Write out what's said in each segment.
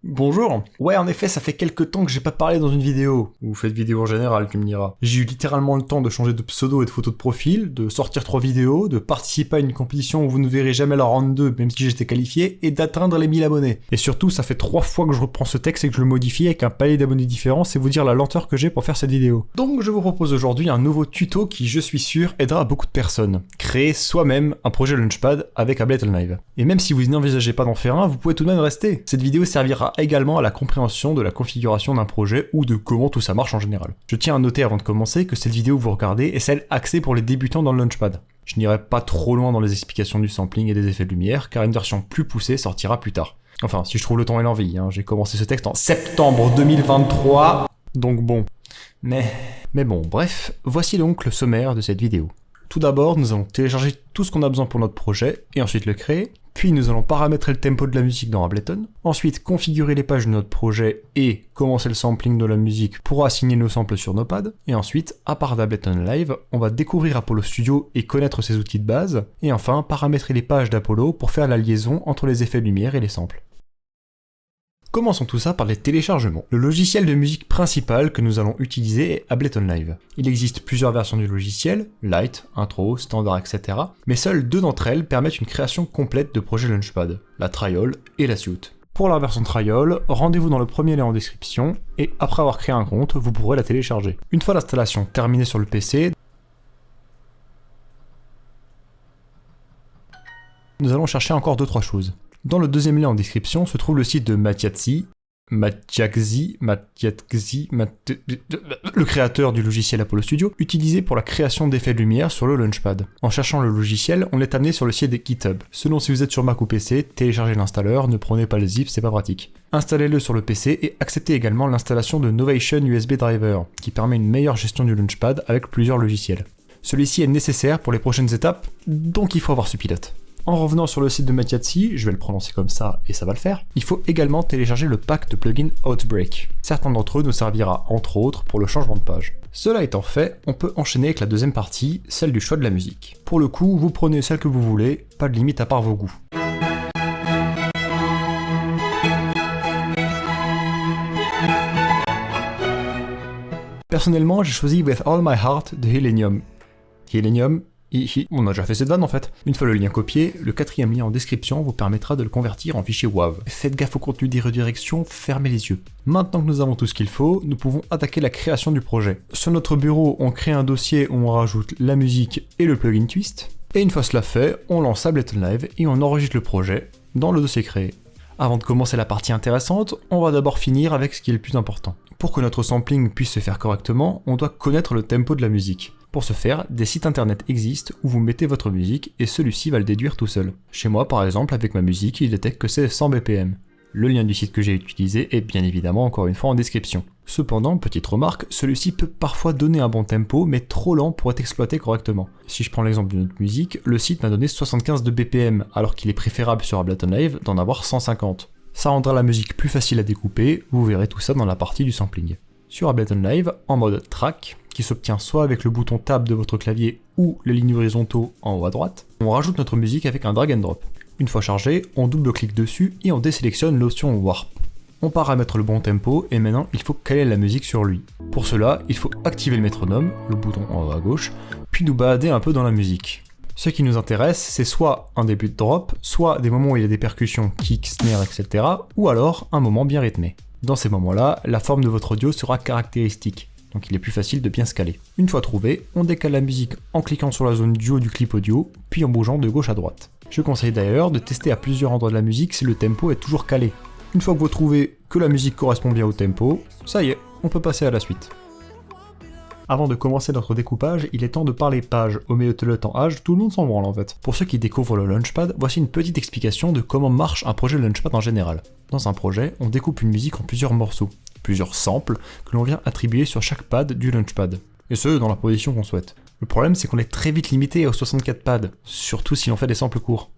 Bonjour. Ouais, en effet, ça fait quelques temps que j'ai pas parlé dans une vidéo. Ou faites vidéo en général, tu me diras. J'ai eu littéralement le temps de changer de pseudo et de photo de profil, de sortir 3 vidéos, de participer à une compétition où vous ne verrez jamais la round 2, même si j'étais qualifié, et d'atteindre les 1000 abonnés. Et surtout, ça fait 3 fois que je reprends ce texte et que je le modifie avec un palier d'abonnés différent, c'est vous dire la lenteur que j'ai pour faire cette vidéo. Donc je vous propose aujourd'hui un nouveau tuto qui, je suis sûr, aidera beaucoup de personnes. Créer soi-même un projet Launchpad avec Ableton Live. Et même si vous n'envisagez pas d'en faire un, vous pouvez tout de même rester. Cette vidéo servira également à la compréhension de la configuration d'un projet ou de comment tout ça marche en général. Je tiens à noter avant de commencer que cette vidéo que vous regardez est celle axée pour les débutants dans le Launchpad. Je n'irai pas trop loin dans les explications du sampling et des effets de lumière, car une version plus poussée sortira plus tard. Enfin, si je trouve le temps et l'envie, j'ai commencé ce texte en septembre 2023, donc bon. Mais bon, bref, voici donc le sommaire de cette vidéo. Tout d'abord, nous allons télécharger tout ce qu'on a besoin pour notre projet, et ensuite le créer. Puis nous allons paramétrer le tempo de la musique dans Ableton. Ensuite, configurer les pages de notre projet et commencer le sampling de la musique pour assigner nos samples sur nos pads. Et ensuite, à part d'Ableton Live, on va découvrir Apollo Studio et connaître ses outils de base. Et enfin, paramétrer les pages d'Apollo pour faire la liaison entre les effets de lumière et les samples. Commençons tout ça par les téléchargements. Le logiciel de musique principal que nous allons utiliser est Ableton Live. Il existe plusieurs versions du logiciel, Light, Intro, Standard, etc. Mais seules 2 d'entre elles permettent une création complète de projet Launchpad, la Trial et la Suite. Pour la version Trial, rendez-vous dans le premier lien en description, et après avoir créé un compte, vous pourrez la télécharger. Une fois l'installation terminée sur le PC, nous allons chercher encore 2-3 choses. Dans le deuxième lien en description se trouve le site de Matiaxi, le créateur du logiciel Apollo Studio, utilisé pour la création d'effets de lumière sur le Launchpad. En cherchant le logiciel, on est amené sur le site de GitHub. Selon si vous êtes sur Mac ou PC, téléchargez l'installeur, ne prenez pas le zip, c'est pas pratique. Installez-le sur le PC et acceptez également l'installation de Novation USB Driver, qui permet une meilleure gestion du Launchpad avec plusieurs logiciels. Celui-ci est nécessaire pour les prochaines étapes, donc il faut avoir ce pilote. En revenant sur le site de Matiaxi, je vais le prononcer comme ça et ça va le faire, il faut également télécharger le pack de plugins Outbreak. Certains d'entre eux nous servira entre autres pour le changement de page. Cela étant fait, on peut enchaîner avec la deuxième partie, celle du choix de la musique. Pour le coup, vous prenez celle que vous voulez, pas de limite à part vos goûts. Personnellement, j'ai choisi With All My Heart de Hillenium. On a déjà fait cette vanne en fait. Une fois le lien copié, le 4e lien en description vous permettra de le convertir en fichier WAV. Faites gaffe au contenu des redirections, fermez les yeux. Maintenant que nous avons tout ce qu'il faut, nous pouvons attaquer la création du projet. Sur notre bureau, on crée un dossier où on rajoute la musique et le plugin Twist. Et une fois cela fait, on lance Ableton Live et on enregistre le projet dans le dossier créé. Avant de commencer la partie intéressante, on va d'abord finir avec ce qui est le plus important. Pour que notre sampling puisse se faire correctement, on doit connaître le tempo de la musique. Pour ce faire, des sites internet existent où vous mettez votre musique et celui-ci va le déduire tout seul. Chez moi par exemple, avec ma musique, il détecte que c'est 100 BPM. Le lien du site que j'ai utilisé est bien évidemment encore une fois en description. Cependant, petite remarque, celui-ci peut parfois donner un bon tempo mais trop lent pour être exploité correctement. Si je prends l'exemple d'une autre musique, le site m'a donné 75 de BPM alors qu'il est préférable sur Ableton Live d'en avoir 150. Ça rendra la musique plus facile à découper, vous verrez tout ça dans la partie du sampling. Sur Ableton Live, en mode track, qui s'obtient soit avec le bouton Tab de votre clavier ou les lignes horizontaux en haut à droite, on rajoute notre musique avec un drag and drop. Une fois chargé, on double-clique dessus et on désélectionne l'option Warp. On paramètre le bon tempo et maintenant il faut caler la musique sur lui. Pour cela, il faut activer le métronome, le bouton en haut à gauche, puis nous balader un peu dans la musique. Ce qui nous intéresse, c'est soit un début de drop, soit des moments où il y a des percussions, kick, snare, etc., ou alors un moment bien rythmé. Dans ces moments-là, la forme de votre audio sera caractéristique, donc il est plus facile de bien se caler. Une fois trouvé, on décale la musique en cliquant sur la zone du haut du clip audio, puis en bougeant de gauche à droite. Je conseille d'ailleurs de tester à plusieurs endroits de la musique si le tempo est toujours calé. Une fois que vous trouvez que la musique correspond bien au tempo, ça y est, on peut passer à la suite. Avant de commencer notre découpage, il est temps de parler page. Au milieu de le temps âge, tout le monde s'en branle en fait. Pour ceux qui découvrent le Launchpad, voici une petite explication de comment marche un projet Launchpad en général. Dans un projet, on découpe une musique en plusieurs morceaux, plusieurs samples que l'on vient attribuer sur chaque pad du Launchpad. Et ce, dans la position qu'on souhaite. Le problème, c'est qu'on est très vite limité aux 64 pads, surtout si on fait des samples courts.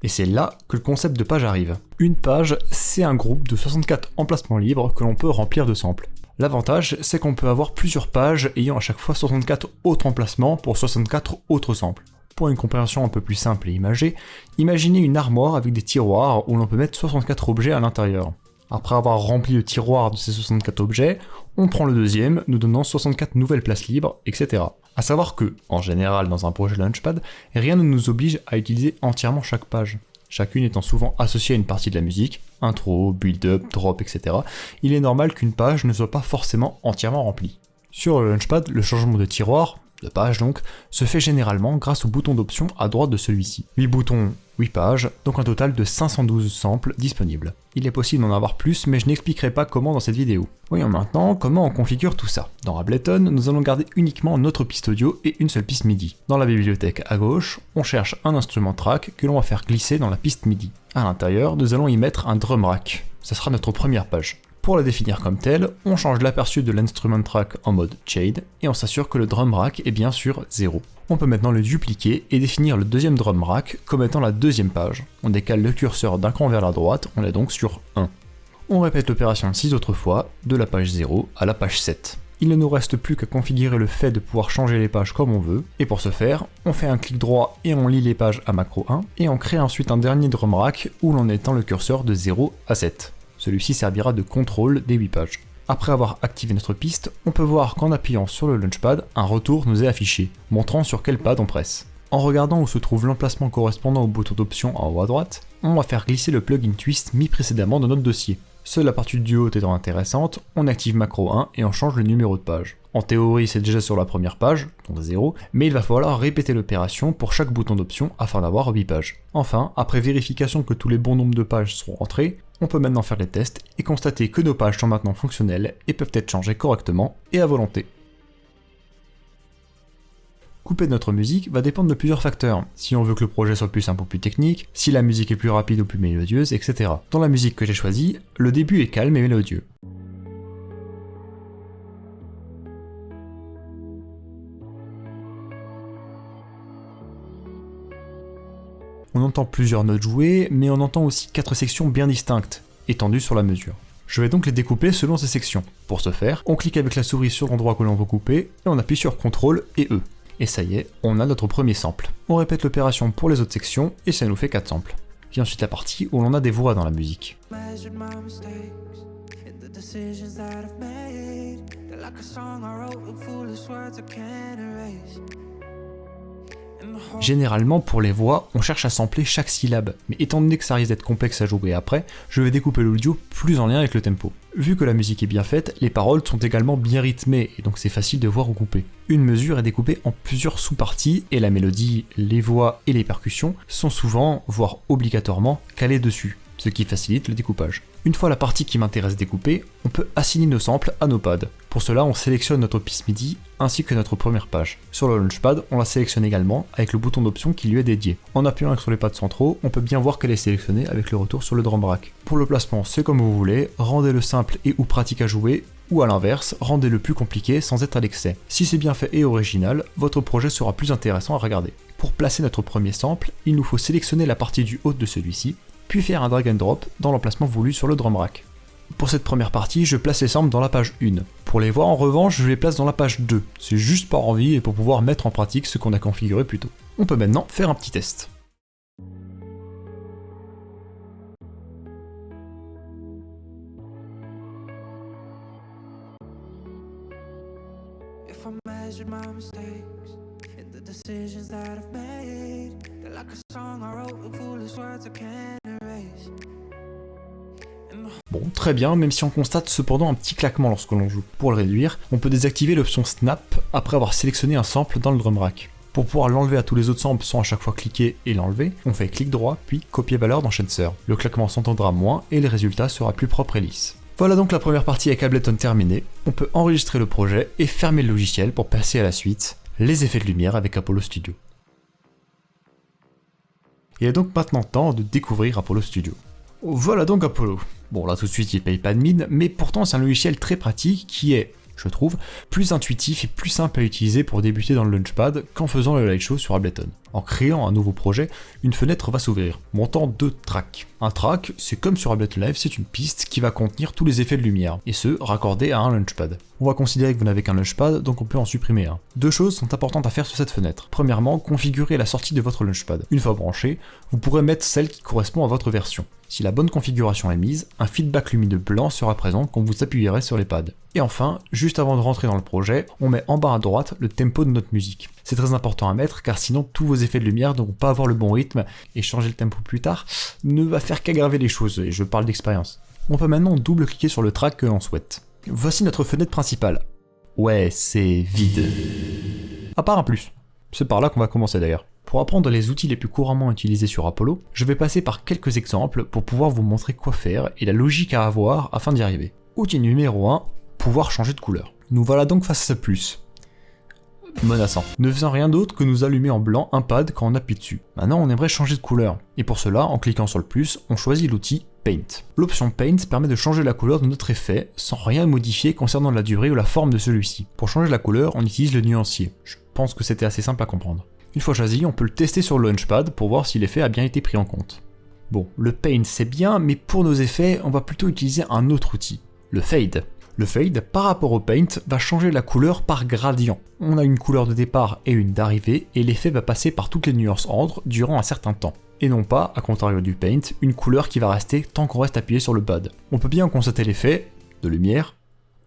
Et c'est là que le concept de page arrive. Une page, c'est un groupe de 64 emplacements libres que l'on peut remplir de samples. L'avantage, c'est qu'on peut avoir plusieurs pages ayant à chaque fois 64 autres emplacements pour 64 autres samples. Pour une compréhension un peu plus simple et imagée, imaginez une armoire avec des tiroirs où l'on peut mettre 64 objets à l'intérieur. Après avoir rempli le tiroir de ces 64 objets, on prend le deuxième, nous donnant 64 nouvelles places libres, etc. A savoir que, en général dans un projet Launchpad, rien ne nous oblige à utiliser entièrement chaque page. Chacune étant souvent associée à une partie de la musique, intro, build-up, drop, etc., il est normal qu'une page ne soit pas forcément entièrement remplie. Sur le Launchpad, le changement de tiroir, de page donc, se fait généralement grâce au bouton d'option à droite de celui-ci. 8 boutons, 8 pages, donc un total de 512 samples disponibles. Il est possible d'en avoir plus, mais je n'expliquerai pas comment dans cette vidéo. Voyons maintenant comment on configure tout ça. Dans Ableton, nous allons garder uniquement notre piste audio et une seule piste MIDI. Dans la bibliothèque à gauche, on cherche un instrument track que l'on va faire glisser dans la piste MIDI. À l'intérieur, nous allons y mettre un drum rack. Ce sera notre première page. Pour la définir comme telle, on change l'aperçu de l'instrument track en mode shade et on s'assure que le drum rack est bien sûr 0. On peut maintenant le dupliquer et définir le deuxième drum rack comme étant la deuxième page. On décale le curseur d'un cran vers la droite, on est donc sur 1. On répète l'opération 6 autres fois, de la page 0 à la page 7. Il ne nous reste plus qu'à configurer le fait de pouvoir changer les pages comme on veut, et pour ce faire, on fait un clic droit et on lit les pages à macro 1, et on crée ensuite un dernier drum rack où l'on étend le curseur de 0 à 7. Celui-ci servira de contrôle des 8 pages. Après avoir activé notre piste, on peut voir qu'en appuyant sur le Launchpad, un retour nous est affiché, montrant sur quel pad on presse. En regardant où se trouve l'emplacement correspondant au bouton d'option en haut à droite, on va faire glisser le plugin Twist mis précédemment dans notre dossier. Seule la partie du haut étant intéressante, on active macro 1 et on change le numéro de page. En théorie, c'est déjà sur la première page, donc 0, mais il va falloir répéter l'opération pour chaque bouton d'option afin d'avoir 8 pages. Enfin, après vérification que tous les bons nombres de pages seront entrés, on peut maintenant faire les tests et constater que nos pages sont maintenant fonctionnelles et peuvent être changées correctement et à volonté. Couper notre musique va dépendre de plusieurs facteurs, si on veut que le projet soit plus simple ou plus technique, si la musique est plus rapide ou plus mélodieuse, etc. Dans la musique que j'ai choisie, le début est calme et mélodieux. On entend plusieurs notes jouées, mais on entend aussi 4 sections bien distinctes, étendues sur la mesure. Je vais donc les découper selon ces sections. Pour ce faire, on clique avec la souris sur l'endroit que l'on veut couper, et on appuie sur CTRL et E. Et ça y est, on a notre premier sample. On répète l'opération pour les autres sections, et ça nous fait 4 samples. Vient ensuite la partie où l'on a des voix dans la musique. Généralement, pour les voix, on cherche à sampler chaque syllabe, mais étant donné que ça risque d'être complexe à jouer après, je vais découper l'audio plus en lien avec le tempo. Vu que la musique est bien faite, les paroles sont également bien rythmées, et donc c'est facile de voir où couper. Une mesure est découpée en plusieurs sous-parties, et la mélodie, les voix et les percussions sont souvent, voire obligatoirement, calées dessus, ce qui facilite le découpage. Une fois la partie qui m'intéresse découpée, on peut assigner nos samples à nos pads. Pour cela, on sélectionne notre piste MIDI ainsi que notre première page. Sur le Launchpad, on la sélectionne également avec le bouton d'option qui lui est dédié. En appuyant sur les pads centraux, on peut bien voir qu'elle est sélectionnée avec le retour sur le drum rack. Pour le placement, c'est comme vous voulez, rendez-le simple et ou pratique à jouer, ou à l'inverse, rendez-le plus compliqué sans être à l'excès. Si c'est bien fait et original, votre projet sera plus intéressant à regarder. Pour placer notre premier sample, il nous faut sélectionner la partie du haut de celui-ci, puis faire un drag and drop dans l'emplacement voulu sur le drum rack. Pour cette première partie, je place les samples dans la page 1. Pour les voix en revanche, je les place dans la page 2. C'est juste par envie et pour pouvoir mettre en pratique ce qu'on a configuré plus tôt. On peut maintenant faire un petit test. Bon, très bien, même si on constate cependant un petit claquement lorsque l'on joue. Pour le réduire, on peut désactiver l'option Snap après avoir sélectionné un sample dans le drum rack. Pour pouvoir l'enlever à tous les autres samples sans à chaque fois cliquer et l'enlever, on fait clic droit puis copier valeur dans Sensor. Le claquement s'entendra moins et le résultat sera plus propre et lisse. Voilà donc la première partie avec Ableton terminée. On peut enregistrer le projet et fermer le logiciel pour passer à la suite, les effets de lumière avec Apollo Studio. Il est donc maintenant temps de découvrir Apollo Studio. Voilà donc Apollo. Bon là tout de suite il paye pas de mine, mais pourtant c'est un logiciel très pratique qui est je trouve, plus intuitif et plus simple à utiliser pour débuter dans le Launchpad qu'en faisant le Lightshow sur Ableton. En créant un nouveau projet, une fenêtre va s'ouvrir, montant 2 tracks. Un track, c'est comme sur Ableton Live, c'est une piste qui va contenir tous les effets de lumière, et ce, raccordés à un Launchpad. On va considérer que vous n'avez qu'un Launchpad, donc on peut en supprimer un. 2 choses sont importantes à faire sur cette fenêtre. Premièrement, configurer la sortie de votre Launchpad. Une fois branché, vous pourrez mettre celle qui correspond à votre version. Si la bonne configuration est mise, un feedback lumineux blanc sera présent quand vous appuierez sur les pads. Et enfin, juste avant de rentrer dans le projet, on met en bas à droite le tempo de notre musique. C'est très important à mettre car sinon tous vos effets de lumière ne vont pas avoir le bon rythme et changer le tempo plus tard ne va faire qu'aggraver les choses, et je parle d'expérience. On peut maintenant double-cliquer sur le track que l'on souhaite. Voici notre fenêtre principale. Ouais, c'est vide. À part un plus. C'est par là qu'on va commencer d'ailleurs. Pour apprendre les outils les plus couramment utilisés sur Apollo, je vais passer par quelques exemples pour pouvoir vous montrer quoi faire et la logique à avoir afin d'y arriver. Outil numéro 1, pouvoir changer de couleur. Nous voilà donc face à ce plus. Menaçant. Ne faisant rien d'autre que nous allumer en blanc un pad quand on appuie dessus. Maintenant on aimerait changer de couleur, et pour cela, en cliquant sur le plus, on choisit l'outil Paint. L'option Paint permet de changer la couleur de notre effet sans rien modifier concernant la durée ou la forme de celui-ci. Pour changer la couleur, on utilise le nuancier. Je pense que c'était assez simple à comprendre. Une fois choisi, on peut le tester sur le Launchpad pour voir si l'effet a bien été pris en compte. Bon, le Paint c'est bien, mais pour nos effets, on va plutôt utiliser un autre outil, le Fade. Le Fade, par rapport au Paint, va changer la couleur par gradient. On a une couleur de départ et une d'arrivée, et l'effet va passer par toutes les nuances ordre durant un certain temps. Et non pas, à contrario du Paint, une couleur qui va rester tant qu'on reste appuyé sur le pad. On peut bien en constater l'effet de lumière,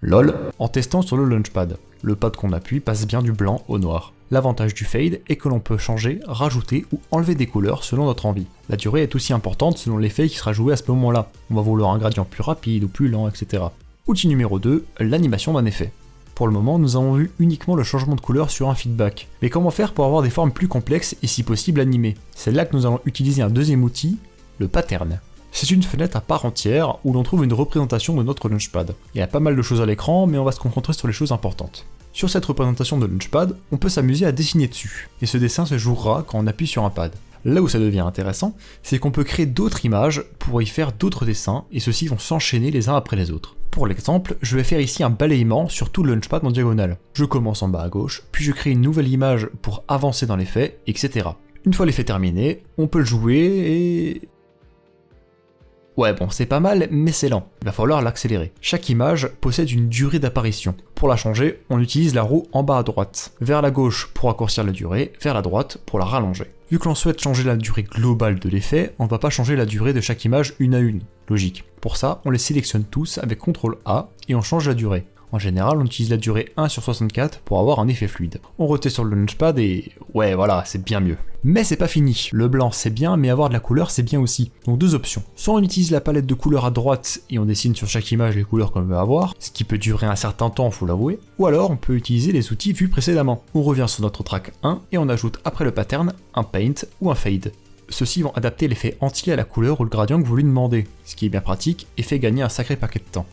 lol, en testant sur le Launchpad. Le pad qu'on appuie passe bien du blanc au noir. L'avantage du Fade est que l'on peut changer, rajouter ou enlever des couleurs selon notre envie. La durée est aussi importante selon l'effet qui sera joué à ce moment-là. On va vouloir un gradient plus rapide ou plus lent, etc. Outil numéro 2, l'animation d'un effet. Pour le moment, nous avons vu uniquement le changement de couleur sur un feedback. Mais comment faire pour avoir des formes plus complexes et si possible animées? C'est là que nous allons utiliser un deuxième outil, le pattern. C'est une fenêtre à part entière où l'on trouve une représentation de notre Launchpad. Il y a pas mal de choses à l'écran, mais on va se concentrer sur les choses importantes. Sur cette représentation de Launchpad, on peut s'amuser à dessiner dessus, et ce dessin se jouera quand on appuie sur un pad. Là où ça devient intéressant, c'est qu'on peut créer d'autres images pour y faire d'autres dessins, et ceux-ci vont s'enchaîner les uns après les autres. Pour l'exemple, je vais faire ici un balayement sur tout le Launchpad en diagonale. Je commence en bas à gauche, puis je crée une nouvelle image pour avancer dans l'effet, etc. Une fois l'effet terminé, on peut le jouer et... Ouais bon, c'est pas mal, mais c'est lent. Il va falloir l'accélérer. Chaque image possède une durée d'apparition. Pour la changer, on utilise la roue en bas à droite. Vers la gauche pour raccourcir la durée, vers la droite pour la rallonger. Vu que l'on souhaite changer la durée globale de l'effet, on ne va pas changer la durée de chaque image une à une. Logique. Pour ça, on les sélectionne tous avec CTRL A et on change la durée. En général, on utilise la durée 1/64 pour avoir un effet fluide. On reteste sur le Launchpad et... ouais, voilà, c'est bien mieux. Mais c'est pas fini. Le blanc c'est bien, mais avoir de la couleur c'est bien aussi. Donc deux options. Soit on utilise la palette de couleurs à droite et on dessine sur chaque image les couleurs qu'on veut avoir, ce qui peut durer un certain temps, faut l'avouer. Ou alors on peut utiliser les outils vus précédemment. On revient sur notre track 1 et on ajoute après le pattern un paint ou un fade. Ceux-ci vont adapter l'effet entier à la couleur ou le gradient que vous lui demandez, ce qui est bien pratique et fait gagner un sacré paquet de temps.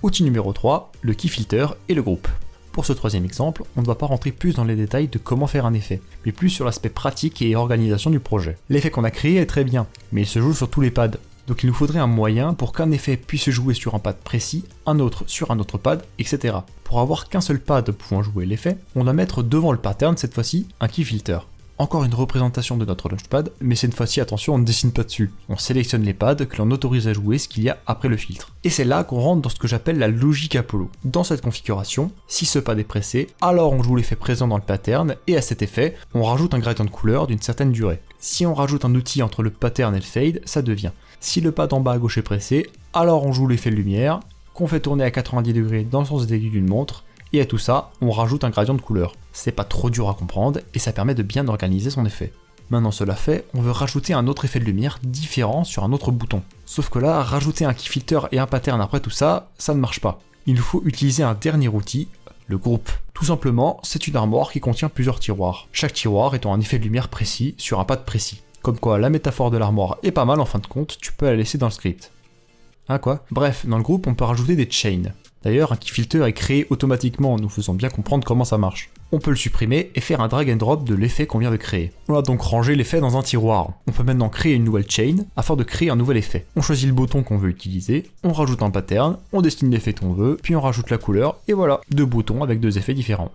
Outil numéro 3, le key filter et le groupe. Pour ce troisième exemple, on ne va pas rentrer plus dans les détails de comment faire un effet, mais plus sur l'aspect pratique et organisation du projet. L'effet qu'on a créé est très bien, mais il se joue sur tous les pads, donc il nous faudrait un moyen pour qu'un effet puisse se jouer sur un pad précis, un autre sur un autre pad, etc. Pour avoir qu'un seul pad pouvant jouer l'effet, on va mettre devant le pattern cette fois-ci un key filter. Encore une représentation de notre Launchpad, mais cette fois-ci attention, on ne dessine pas dessus. On sélectionne les pads que l'on autorise à jouer ce qu'il y a après le filtre. Et c'est là qu'on rentre dans ce que j'appelle la logique Apollo. Dans cette configuration, si ce pad est pressé, alors on joue l'effet présent dans le pattern, et à cet effet, on rajoute un gradient de couleur d'une certaine durée. Si on rajoute un outil entre le pattern et le fade, ça devient. Si le pad en bas à gauche est pressé, alors on joue l'effet de lumière, qu'on fait tourner à 90 degrés dans le sens des aiguilles d'une montre, et à tout ça, on rajoute un gradient de couleur. C'est pas trop dur à comprendre et ça permet de bien organiser son effet. Maintenant cela fait, on veut rajouter un autre effet de lumière différent sur un autre bouton. Sauf que là, rajouter un key filter et un pattern après tout ça, ça ne marche pas. Il nous faut utiliser un dernier outil, le groupe. Tout simplement, c'est une armoire qui contient plusieurs tiroirs. Chaque tiroir étant un effet de lumière précis sur un pad précis. Comme quoi, la métaphore de l'armoire est pas mal en fin de compte, tu peux la laisser dans le script. Hein quoi? Bref, dans le groupe, on peut rajouter des chains. D'ailleurs, un keyfilter est créé automatiquement en nous faisant bien comprendre comment ça marche. On peut le supprimer et faire un drag and drop de l'effet qu'on vient de créer. On a donc rangé l'effet dans un tiroir. On peut maintenant créer une nouvelle chain afin de créer un nouvel effet. On choisit le bouton qu'on veut utiliser, on rajoute un pattern, on dessine l'effet qu'on veut, puis on rajoute la couleur, et voilà, 2 boutons avec 2 effets différents.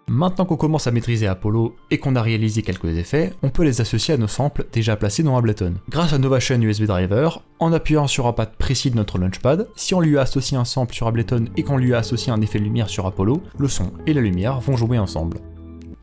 Maintenant qu'on commence à maîtriser Apollo et qu'on a réalisé quelques effets, on peut les associer à nos samples déjà placés dans Ableton. Grâce à Novation USB Driver, en appuyant sur un pad précis de notre Launchpad, si on lui a associé un sample sur Ableton et qu'on lui a associé un effet lumière sur Apollo, le son et la lumière vont jouer ensemble.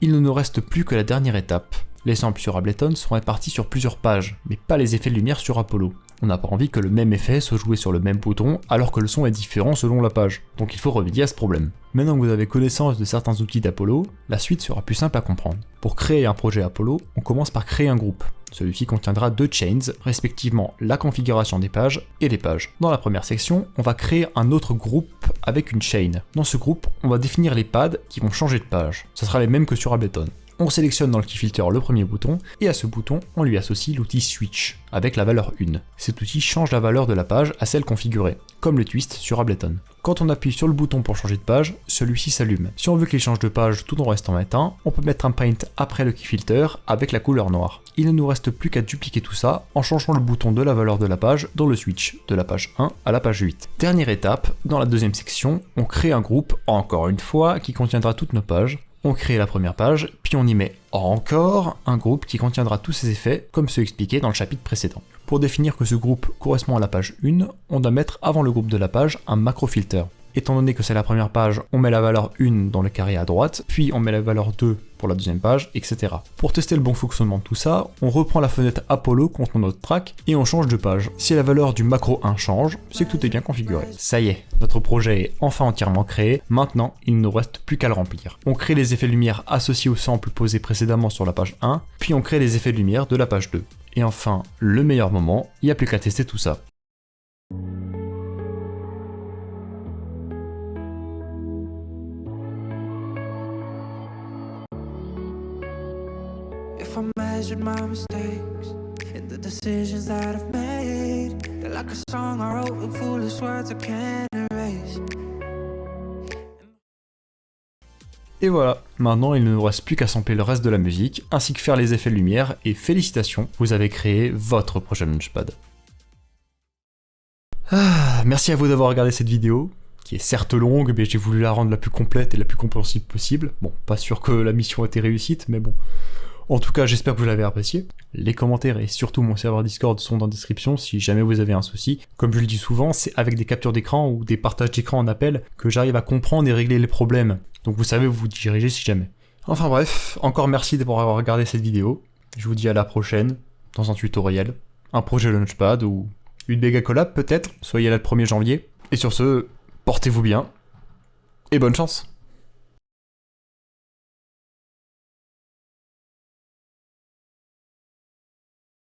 Il ne nous reste plus que la dernière étape. Les samples sur Ableton sont répartis sur plusieurs pages, mais pas les effets de lumière sur Apollo. On n'a pas envie que le même effet soit joué sur le même bouton alors que le son est différent selon la page, donc il faut remédier à ce problème. Maintenant que vous avez connaissance de certains outils d'Apollo, la suite sera plus simple à comprendre. Pour créer un projet Apollo, on commence par créer un groupe. Celui-ci contiendra 2 chains, respectivement la configuration des pages et les pages. Dans la première section, on va créer un autre groupe avec une chain. Dans ce groupe, on va définir les pads qui vont changer de page. Ce sera les mêmes que sur Ableton. On sélectionne dans le keyfilter le premier bouton, et à ce bouton, on lui associe l'outil Switch, avec la valeur 1. Cet outil change la valeur de la page à celle configurée, comme le twist sur Ableton. Quand on appuie sur le bouton pour changer de page, celui-ci s'allume. Si on veut qu'il change de page tout en restant éteint, on peut mettre un paint après le keyfilter avec la couleur noire. Il ne nous reste plus qu'à dupliquer tout ça en changeant le bouton de la valeur de la page dans le switch, de la page 1 à la page 8. Dernière étape, dans la deuxième section, on crée un groupe, encore une fois, qui contiendra toutes nos pages. On crée la première page, puis on y met encore un groupe qui contiendra tous ces effets, comme ceux expliqués dans le chapitre précédent. Pour définir que ce groupe correspond à la page 1, on doit mettre avant le groupe de la page un macro-filter. Étant donné que c'est la première page, on met la valeur 1 dans le carré à droite, puis on met la valeur 2 pour la deuxième page, etc. Pour tester le bon fonctionnement de tout ça, on reprend la fenêtre Apollo contenant notre track et on change de page. Si la valeur du macro 1 change, c'est que tout est bien configuré. Ça y est, notre projet est enfin entièrement créé, maintenant il ne nous reste plus qu'à le remplir. On crée les effets de lumière associés au sample posé précédemment sur la page 1, puis on crée les effets de lumière de la page 2. Et enfin, le meilleur moment, il n'y a plus qu'à tester tout ça. If I measured my mistakes and the decisions that I've made, they're like a song I wrote with foolish words I can't erase. Et voilà, maintenant il ne nous reste plus qu'à sampler le reste de la musique, ainsi que faire les effets de lumière, et félicitations, vous avez créé votre prochain Launchpad. Merci à vous d'avoir regardé cette vidéo, qui est certes longue, mais j'ai voulu la rendre la plus complète et la plus compréhensible possible. Bon, pas sûr que la mission a été réussite, mais bon. En tout cas, j'espère que vous l'avez apprécié. Les commentaires et surtout mon serveur Discord sont dans la description si jamais vous avez un souci. Comme je le dis souvent, c'est avec des captures d'écran ou des partages d'écran en appel que j'arrive à comprendre et régler les problèmes. Donc vous savez où vous diriger si jamais. Enfin bref, encore merci d'avoir regardé cette vidéo. Je vous dis à la prochaine, dans un tutoriel, un projet Launchpad ou une méga collab peut-être. Soyez là le 1er janvier. Et sur ce, portez-vous bien et bonne chance.